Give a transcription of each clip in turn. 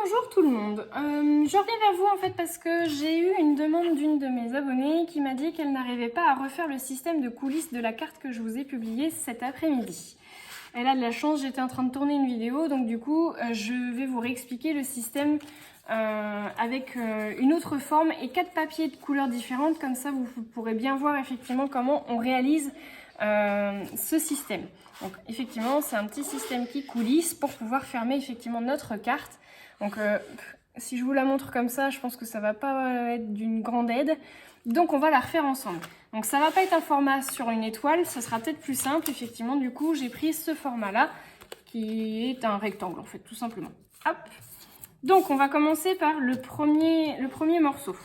Bonjour tout le monde, je reviens vers vous en fait parce que j'ai eu une demande d'une de mes abonnées qui m'a dit qu'elle n'arrivait pas à refaire le système de coulisses de la carte que je vous ai publiée cet après-midi. Elle a de la chance, j'étais en train de tourner une vidéo, donc du coup je vais vous réexpliquer le système avec une autre forme et 4 papiers de couleurs différentes, comme ça vous pourrez bien voir effectivement comment on réalise ce système. Donc effectivement c'est un petit système qui coulisse pour pouvoir fermer effectivement notre carte. Donc si je vous la montre comme ça, je pense que ça va pas être d'une grande aide. Donc on va la refaire ensemble. Donc ça va pas être un format sur une étoile, ça sera peut-être plus simple. Effectivement du coup j'ai pris ce format là qui est un rectangle en fait tout simplement. Hop. Donc on va commencer par le premier morceau.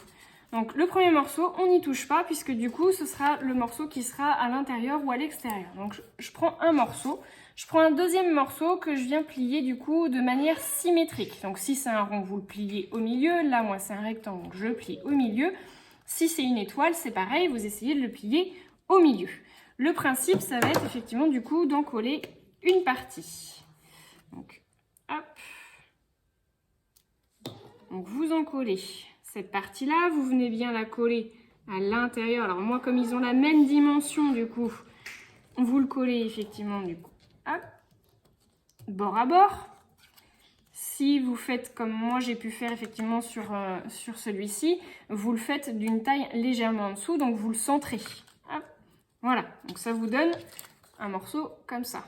Donc le premier morceau, on n'y touche pas puisque du coup ce sera le morceau qui sera à l'intérieur ou à l'extérieur. Donc je prends un morceau, je prends un deuxième morceau que je viens plier du coup de manière symétrique. Donc si c'est un rond, vous le pliez au milieu, là moi c'est un rectangle, donc je le plie au milieu. Si c'est une étoile, c'est pareil, vous essayez de le plier au milieu. Le principe, ça va être effectivement du coup d'en coller une partie. Donc hop. Donc vous en collez cette partie-là, vous venez bien la coller à l'intérieur. Alors moi, comme ils ont la même dimension, du coup, vous le collez effectivement, du coup, hop, bord à bord. Si vous faites comme moi, j'ai pu faire effectivement sur celui-ci, vous le faites d'une taille légèrement en dessous, donc vous le centrez. Hop, voilà, donc ça vous donne un morceau comme ça.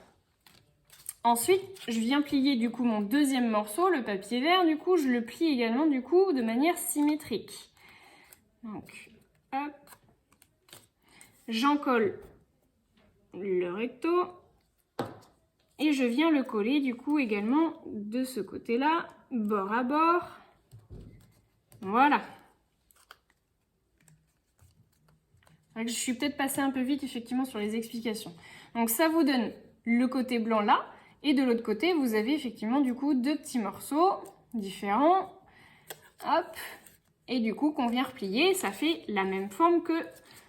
Ensuite, je viens plier du coup mon deuxième morceau, le papier vert, du coup, je le plie également du coup de manière symétrique. Donc, hop, j'en colle le recto et je viens le coller du coup également de ce côté-là, bord à bord. Voilà. Je suis peut-être passée un peu vite effectivement sur les explications. Donc ça vous donne le côté blanc là. Et de l'autre côté, vous avez effectivement du coup 2 petits morceaux différents. Hop. Et du coup, qu'on vient replier, ça fait la même forme que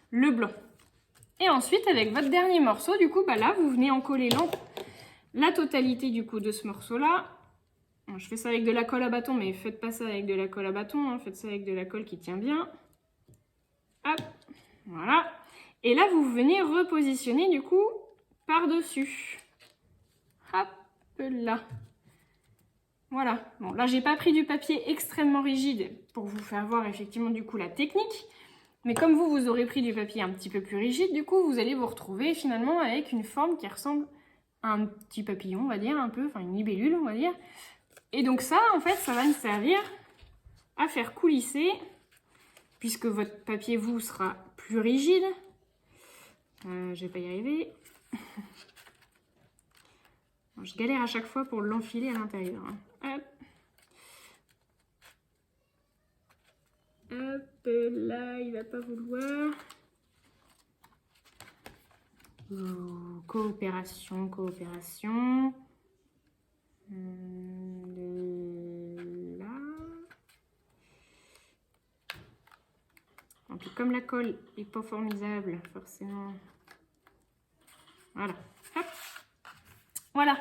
le blanc. Et ensuite, avec votre dernier morceau, du coup, bah là, vous venez en coller la totalité du coup de ce morceau-là. Bon, je fais ça avec de la colle à bâton, mais faites pas ça avec de la colle à bâton, hein, faites ça avec de la colle qui tient bien. Hop. Voilà. Et là, vous venez repositionner du coup par-dessus. Hop là. Voilà. Bon, là, j'ai pas pris du papier extrêmement rigide pour vous faire voir effectivement du coup la technique. Mais comme vous aurez pris du papier un petit peu plus rigide, du coup, vous allez vous retrouver finalement avec une forme qui ressemble à un petit papillon, on va dire, un peu, enfin une libellule, on va dire. Et donc ça, en fait, ça va me servir à faire coulisser, puisque votre papier, vous, sera plus rigide. Je vais pas y arriver. Je galère à chaque fois pour l'enfiler à l'intérieur. Hop. Hop, là, il va pas vouloir. Coopération, coopération. Là. Donc, comme la colle est pas formidable, forcément. Voilà. Hop. Voilà.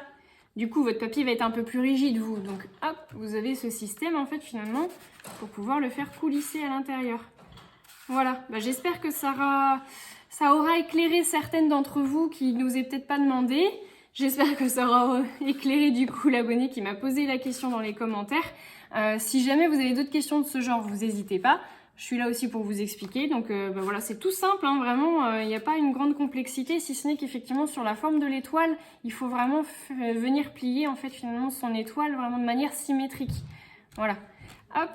Du coup, votre papier va être un peu plus rigide, vous. Donc, hop, vous avez ce système, en fait, finalement, pour pouvoir le faire coulisser à l'intérieur. Voilà. Bah, j'espère que ça aura éclairé certaines d'entre vous qui ne nous aient peut-être pas demandé. J'espère que ça aura éclairé, du coup, l'abonné qui m'a posé la question dans les commentaires. Si jamais vous avez d'autres questions de ce genre, vous n'hésitez pas. Je suis là aussi pour vous expliquer. Donc bah voilà, c'est tout simple, hein, vraiment, il n'y a pas une grande complexité, si ce n'est qu'effectivement sur la forme de l'étoile, il faut vraiment venir plier en fait finalement son étoile vraiment de manière symétrique. Voilà. Hop.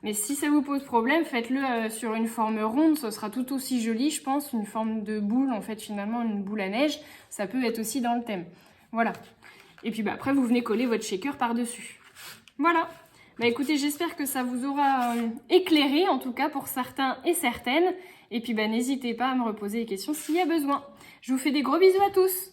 Mais si ça vous pose problème, faites-le sur une forme ronde, ce sera tout aussi joli, je pense, une forme de boule, en fait finalement une boule à neige, ça peut être aussi dans le thème. Voilà. Et puis bah, après, vous venez coller votre shaker par-dessus. Voilà. Bah écoutez, j'espère que ça vous aura éclairé, en tout cas pour certains et certaines. Et puis bah n'hésitez pas à me reposer les questions s'il y a besoin. Je vous fais des gros bisous à tous.